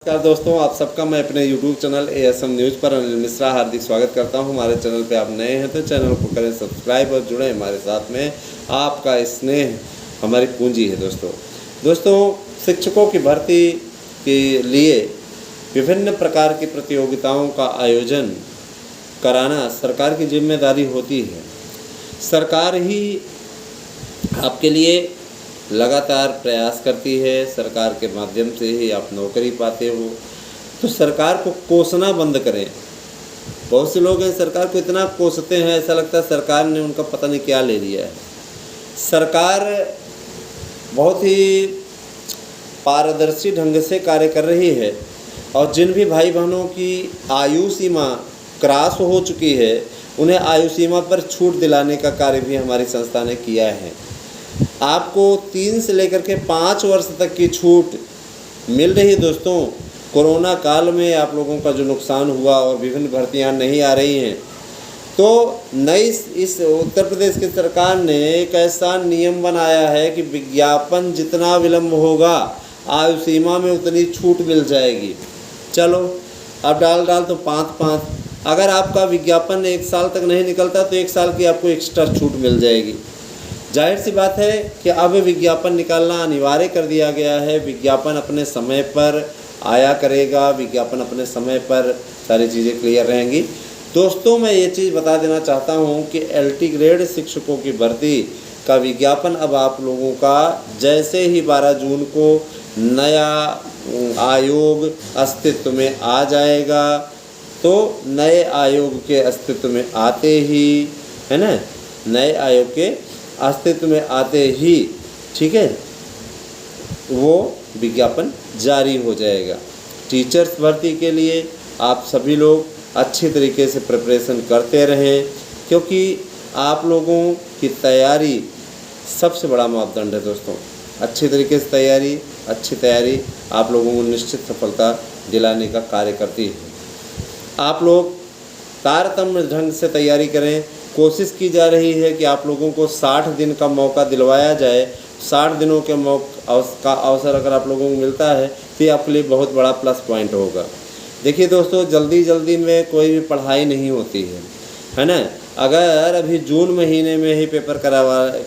नमस्कार दोस्तों, आप सबका मैं अपने YouTube चैनल ASM न्यूज़ पर अनिल मिश्रा हार्दिक स्वागत करता हूं। हमारे चैनल पे आप नए हैं तो चैनल को करें सब्सक्राइब और जुड़ें हमारे साथ में। आपका स्नेह हमारी पूंजी है। दोस्तों शिक्षकों की भर्ती के लिए विभिन्न प्रकार की प्रतियोगिताओं का आयोजन कराना सरकार की जिम्मेदारी होती है। सरकार ही आपके लिए लगातार प्रयास करती है, सरकार के माध्यम से ही आप नौकरी पाते हो। तो सरकार को कोसना बंद करें। बहुत से लोग हैं सरकार को इतना कोसते हैं, ऐसा लगता है सरकार ने उनका पता नहीं क्या ले लिया है। सरकार बहुत ही पारदर्शी ढंग से कार्य कर रही है और जिन भी भाई बहनों की आयु सीमा क्रॉस हो चुकी है उन्हें आयु सीमा पर छूट दिलाने का कार्य भी हमारी संस्था ने किया है। आपको 3 से लेकर के 5 वर्ष तक की छूट मिल रही है। दोस्तों कोरोना काल में आप लोगों का जो नुकसान हुआ और विभिन्न भर्तियां नहीं आ रही हैं, तो नई इस उत्तर प्रदेश की सरकार ने एक ऐसा नियम बनाया है कि विज्ञापन जितना विलम्ब होगा आयु सीमा में उतनी छूट मिल जाएगी। चलो अब डाल तो 5-5, अगर आपका विज्ञापन 1 साल तक नहीं निकलता तो 1 साल की आपको एक्स्ट्रा छूट मिल जाएगी। जाहिर सी बात है कि अब विज्ञापन निकालना अनिवार्य कर दिया गया है। विज्ञापन अपने समय पर आया करेगा, विज्ञापन अपने समय पर सारी चीज़ें क्लियर रहेंगी। दोस्तों मैं ये चीज़ बता देना चाहता हूँ कि LT ग्रेड शिक्षकों की भर्ती का विज्ञापन अब आप लोगों का जैसे ही 12 जून को नया आयोग अस्तित्व में आ जाएगा, तो नए आयोग के अस्तित्व में आते ही, है ना, नए आयोग के अस्तित्व में आते ही, ठीक है, वो विज्ञापन जारी हो जाएगा। टीचर्स भर्ती के लिए आप सभी लोग अच्छी तरीके से प्रिपरेशन करते रहें, क्योंकि आप लोगों की तैयारी सबसे बड़ा मापदंड है। दोस्तों अच्छी तरीके से अच्छी तैयारी आप लोगों को निश्चित सफलता दिलाने का कार्य करती है। आप लोग तारतम्य ढंग से तैयारी करें। कोशिश की जा रही है कि आप लोगों को 60 दिन का मौका दिलवाया जाए। 60 दिनों के का अवसर अगर आप लोगों को मिलता है तो ये आपके लिए बहुत बड़ा प्लस पॉइंट होगा। देखिए दोस्तों, जल्दी में कोई भी पढ़ाई नहीं होती है ना। अगर अभी जून महीने में ही पेपर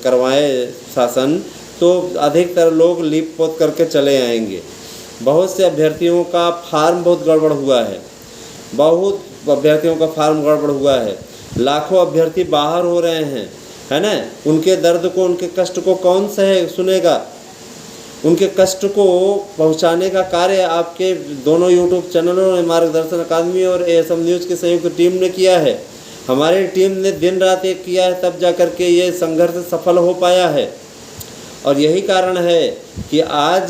करवाए शासन तो अधिकतर लोग लीप पोत करके चले आएंगे। बहुत से अभ्यर्थियों का फार्म बहुत गड़बड़ हुआ है, लाखों अभ्यर्थी बाहर हो रहे हैं, है ना। उनके दर्द को, उनके कष्ट को कौन सुनेगा? उनके कष्ट को पहुंचाने का कार्य आपके दोनों YouTube चैनलों मार्गदर्शन अकादमी और ASM न्यूज़ की संयुक्त टीम ने किया है। हमारी टीम ने दिन रात एक किया है, तब जा कर के ये संघर्ष सफल हो पाया है। और यही कारण है कि आज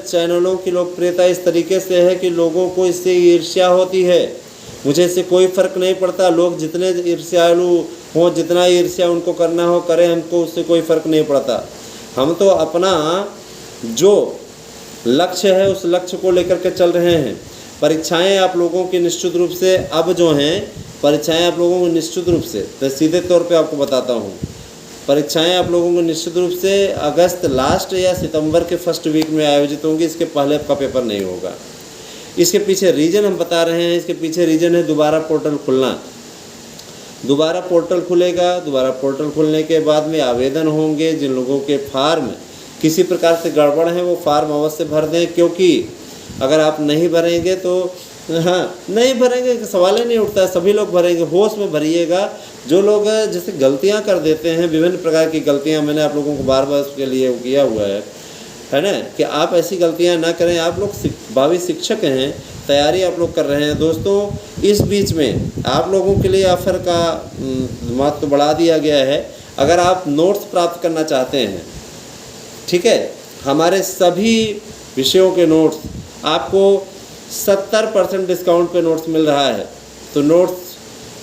चैनलों की लोकप्रियता इस तरीके से है कि लोगों को इससे ईर्ष्या होती है। मुझे इससे कोई फ़र्क नहीं पड़ता, लोग जितने ईर्ष्यालु हों, जितना ईर्ष्या उनको करना हो करें, हमको उससे कोई फ़र्क नहीं पड़ता। हम तो अपना जो लक्ष्य है उस लक्ष्य को लेकर के चल रहे हैं। परीक्षाएं आप लोगों की निश्चित रूप से अब जो हैं, परीक्षाएं आप लोगों को निश्चित रूप से, तो सीधे तौर पे आपको बताता हूँ, परीक्षाएं आप लोगों को निश्चित रूप से अगस्त लास्ट या सितंबर के फर्स्ट वीक में आयोजित होंगी। इसके पहले आपका पेपर नहीं होगा। इसके पीछे रीज़न हम बता रहे हैं। इसके पीछे रीज़न है दोबारा पोर्टल खुलना। दोबारा पोर्टल खुलेगा। दोबारा पोर्टल खुलने के बाद में आवेदन होंगे। जिन लोगों के फार्म किसी प्रकार से गड़बड़ हैं वो फार्म अवश्य भर दें, क्योंकि अगर आप नहीं भरेंगे तो नहीं भरेंगे सवाल ही नहीं उठता है। सभी लोग भरेंगे, होश में भरिएगा। जो लोग जैसे गलतियाँ कर देते हैं, विभिन्न प्रकार की गलतियाँ, मैंने आप लोगों को बार उसके लिए किया हुआ है ना, कि आप ऐसी गलतियां ना करें। आप लोग भावी शिक्षक हैं, तैयारी आप लोग कर रहे हैं। दोस्तों इस बीच में आप लोगों के लिए ऑफ़र का महत्व बढ़ा दिया गया है। अगर आप नोट्स प्राप्त करना चाहते हैं, ठीक है, हमारे सभी विषयों के नोट्स आपको 70% डिस्काउंट पे नोट्स मिल रहा है। तो नोट्स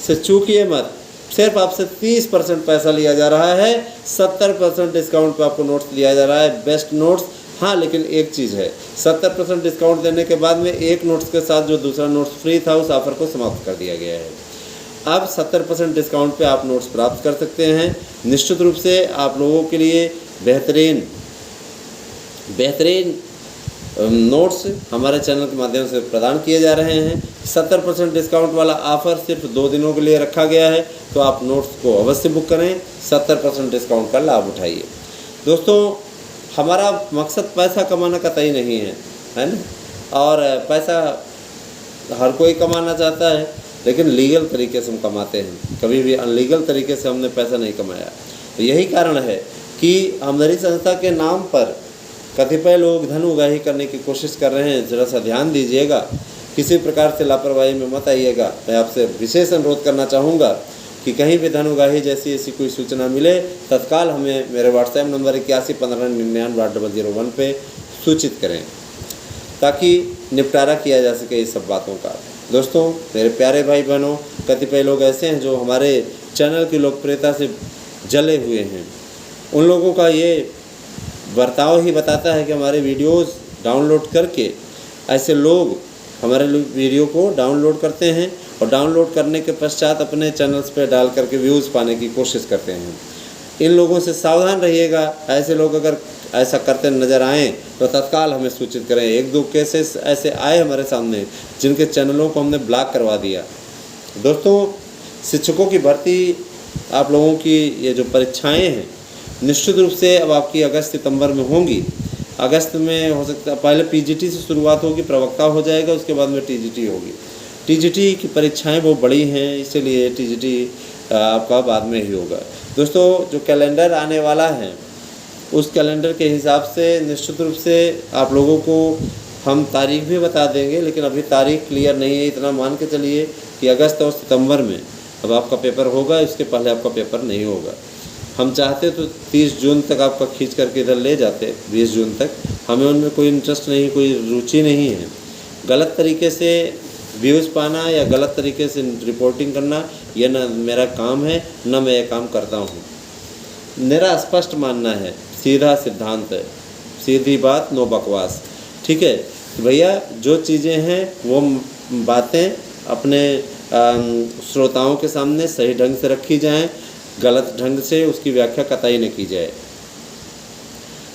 से चूकिए मत। सिर्फ आपसे 30% पैसा लिया जा रहा है, 70% डिस्काउंट पे आपको नोट्स लिया जा रहा है। Best notes. हाँ, लेकिन एक चीज़ है, 70% डिस्काउंट देने के बाद में एक नोट्स के साथ जो दूसरा नोट्स फ्री था उस ऑफ़र को समाप्त कर दिया गया है। अब 70% डिस्काउंट पे आप नोट्स प्राप्त कर सकते हैं। निश्चित रूप से आप लोगों के लिए बेहतरीन नोट्स हमारे चैनल के माध्यम से प्रदान किए जा रहे हैं। 70% डिस्काउंट वाला ऑफ़र सिर्फ 2 दिनों के लिए रखा गया है, तो आप नोट्स को अवश्य बुक करें, 70% डिस्काउंट का लाभ उठाइए। दोस्तों, हमारा मकसद पैसा कमाना कतई नहीं है ना, और पैसा हर कोई कमाना चाहता है, लेकिन लीगल तरीके से हम कमाते हैं, कभी भी अनलीगल तरीके से हमने पैसा नहीं कमाया। तो यही कारण है कि हमारी संस्था के नाम पर कतिपय लोग धन उगाही करने की कोशिश कर रहे हैं। ज़रा सा ध्यान दीजिएगा, किसी प्रकार से लापरवाही में मत आइएगा। मैं आपसे विशेष अनुरोध करना चाहूँगा कि कहीं भी धन उगाही जैसी ऐसी कोई सूचना मिले, तत्काल हमें मेरे व्हाट्सएप नंबर 8115998001 पे सूचित करें, ताकि निपटारा किया जा सके इस सब बातों का। दोस्तों, मेरे प्यारे भाई बहनों, कतिपय लोग ऐसे हैं जो हमारे चैनल की लोकप्रियता से जले हुए हैं। उन लोगों का ये बर्ताव ही बताता है कि हमारे वीडियोस डाउनलोड करके ऐसे लोग हमारे वीडियो को डाउनलोड करते हैं और डाउनलोड करने के पश्चात अपने चैनल्स पे डाल करके व्यूज़ पाने की कोशिश करते हैं। इन लोगों से सावधान रहिएगा। ऐसे लोग अगर ऐसा करते नज़र आएँ तो तत्काल हमें सूचित करें। 1-2 केसेस ऐसे आए हमारे सामने जिनके चैनलों को हमने ब्लॉक करवा दिया। दोस्तों, शिक्षकों की भर्ती, आप लोगों की ये जो परीक्षाएँ हैं, निश्चित रूप से अब आपकी अगस्त-सितंबर में होंगी। अगस्त में हो सकता है, पहले पीजीटी से शुरुआत होगी, प्रवक्ता हो जाएगा, उसके बाद में टीजीटी होगी। टीजीटी की परीक्षाएं बहुत बड़ी हैं, इसीलिए टीजीटी आपका बाद में ही होगा। दोस्तों, जो कैलेंडर आने वाला है, उस कैलेंडर के हिसाब से निश्चित रूप से आप लोगों को हम तारीख भी बता देंगे, लेकिन अभी तारीख क्लियर नहीं है। इतना मान के चलिए कि अगस्त और सितंबर में अब आपका पेपर होगा, इसके पहले आपका पेपर नहीं होगा। हम चाहते तो 30 जून तक आपका खींच करके इधर ले जाते, 20 जून तक। हमें उनमें कोई इंटरेस्ट नहीं, कोई रुचि नहीं है। गलत तरीके से व्यूज़ पाना या गलत तरीके से रिपोर्टिंग करना, यह न मेरा काम है, न मैं ये काम करता हूँ। मेरा स्पष्ट मानना है, सीधा सिद्धांत है, सीधी बात, नो बकवास। ठीक है भैया, जो चीज़ें हैं वो बातें अपने श्रोताओं के सामने सही ढंग से रखी जाएं, गलत ढंग से उसकी व्याख्या कतई न की जाए।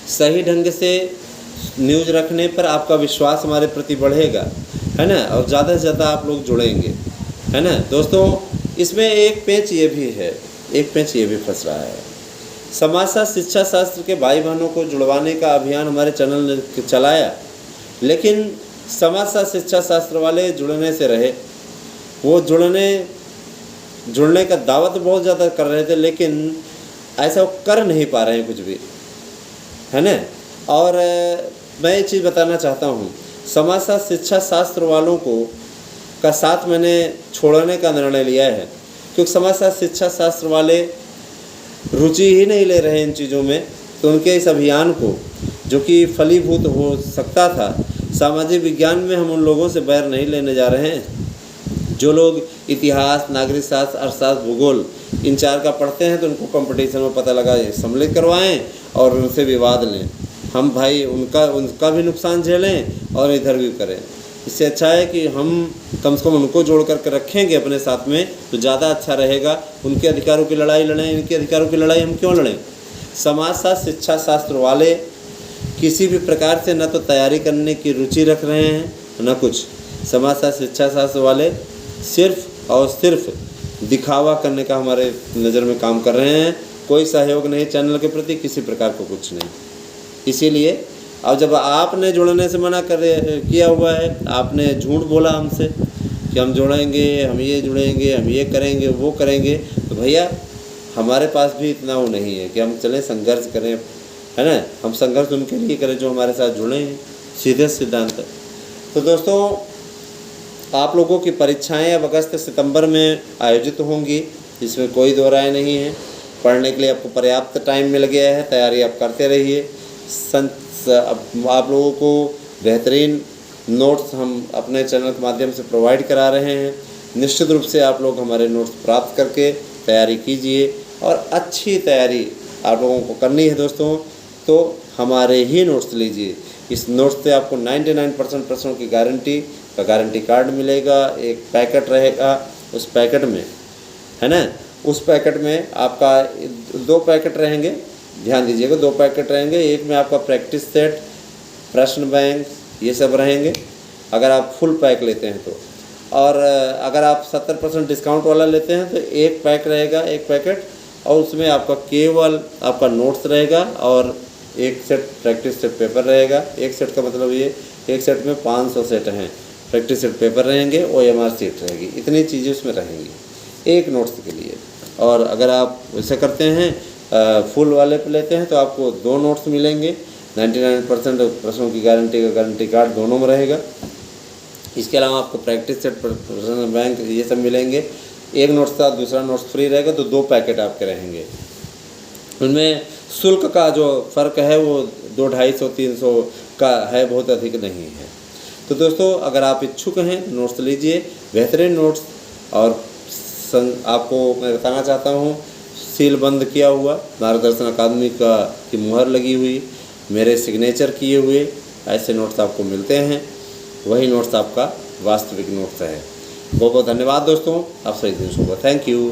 सही ढंग से न्यूज़ रखने पर आपका विश्वास हमारे प्रति बढ़ेगा, है ना, और ज़्यादा से ज़्यादा आप लोग जुड़ेंगे, है ना। दोस्तों, इसमें एक पेच ये भी है, एक पेच ये भी फंस रहा है। समाजशास्त्र शिक्षा शास्त्र के भाई बहनों को जुड़वाने का अभियान हमारे चैनल ने चलाया, लेकिन समाजशास्त्र शिक्षा शास्त्र वाले जुड़ने से रहे। वो जुड़ने का दावा तो बहुत ज़्यादा कर रहे थे, लेकिन ऐसा वो कर नहीं पा रहे हैं कुछ भी, है ना। और मैं एक चीज़ बताना चाहता हूँ, समाजशास्त्र शिक्षा शास्त्र वालों का साथ मैंने छोड़ने का निर्णय लिया है, क्योंकि समाजशास्त्र शिक्षा शास्त्र वाले रुचि ही नहीं ले रहे इन चीज़ों में। तो उनके इस अभियान को, जो कि फलीभूत हो सकता था, सामाजिक विज्ञान में हम उन लोगों से बैर नहीं लेने जा रहे हैं जो लोग इतिहास, नागरिक शास्त्र, अर्थशास्त्र, भूगोल इन 4 का पढ़ते हैं। तो उनको कंपटीशन में पता लगा सम्मिलित करवाएं और उनसे विवाद लें। हम भाई उनका भी नुकसान झेलें और इधर भी करें। इससे अच्छा है कि हम कम से कम उनको जोड़ करके रखेंगे अपने साथ में, तो ज़्यादा अच्छा रहेगा। उनके अधिकारों की लड़ाई लड़ें, इनके अधिकारों की लड़ाई हम क्यों लड़ें। समाजशास्त्र शिक्षा शास्त्र वाले किसी भी प्रकार से न तो तैयारी करने की रुचि रख रहे हैं, न कुछ। समाजशास्त्र शिक्षा शास्त्र वाले सिर्फ और सिर्फ दिखावा करने का हमारे नज़र में काम कर रहे हैं। कोई सहयोग नहीं चैनल के प्रति, किसी प्रकार को कुछ नहीं। इसीलिए अब जब आपने जुड़ने से मना किया हुआ है, आपने झूठ बोला हमसे कि हम जुड़ेंगे, हम ये जुड़ेंगे, हम ये करेंगे, वो करेंगे, तो भैया हमारे पास भी इतना वो नहीं है कि हम चलें संघर्ष करें, है ना। हम संघर्ष उनके लिए करें जो हमारे साथ जुड़े हैं, सीधे सिद्धांत है। तो दोस्तों, आप लोगों की परीक्षाएं अब अगस्त सितंबर में आयोजित होंगी, इसमें कोई दो राय नहीं है। पढ़ने के लिए आपको पर्याप्त टाइम मिल गया है, तैयारी आप करते रहिए। आप लोगों को बेहतरीन नोट्स हम अपने चैनल के माध्यम से प्रोवाइड करा रहे हैं। निश्चित रूप से आप लोग हमारे नोट्स प्राप्त करके तैयारी कीजिए, और अच्छी तैयारी आप लोगों को करनी है दोस्तों, तो हमारे ही नोट्स लीजिए। इस नोट्स से आपको 99% प्रश्नों की गारंटी कार्ड मिलेगा। एक पैकेट रहेगा, उस पैकेट में, है ना, उस पैकेट में आपका 2 पैकेट रहेंगे, ध्यान दीजिएगा, 2 पैकेट रहेंगे। एक में आपका प्रैक्टिस सेट, प्रश्न बैंक, ये सब रहेंगे अगर आप फुल पैक लेते हैं तो। और अगर आप 70% डिस्काउंट वाला लेते हैं तो एक पैक रहेगा, एक पैकेट, और उसमें आपका केवल आपका नोट्स रहेगा और एक सेट प्रैक्टिस सेट पेपर रहेगा। एक सेट का मतलब ये, एक सेट में 500 सेट हैं, प्रैक्टिस सेट पेपर रहेंगे, OMR सीट रहेगी, इतनी चीज़ें उसमें रहेंगी एक नोट्स के लिए। और अगर आप वैसे करते हैं फुल वाले पे लेते हैं तो आपको 2 नोट्स मिलेंगे, 99% प्रश्नों की गारंटी का गारंटी कार्ड दोनों में रहेगा। इसके अलावा आपको प्रैक्टिस सेट, बैंक, ये सब मिलेंगे। एक नोट्स का दूसरा नोट्स फ्री रहेगा, तो 2 पैकेट आपके रहेंगे। उनमें शुल्क का जो फ़र्क है वो 200-250-300 का है, बहुत अधिक नहीं है। तो दोस्तों अगर आप इच्छुक हैं नोट्स लीजिए, बेहतरीन नोट्स। और आपको मैं बताना चाहता हूँ, सील बंद किया हुआ, मार्गदर्शन अकादमी की मुहर लगी हुई, मेरे सिग्नेचर किए हुए ऐसे नोट्स आपको मिलते हैं। वही नोट्स आपका वास्तविक नोट्स है। बहुत बहुत धन्यवाद दोस्तों, आप सही दिन शुभ। Thank you.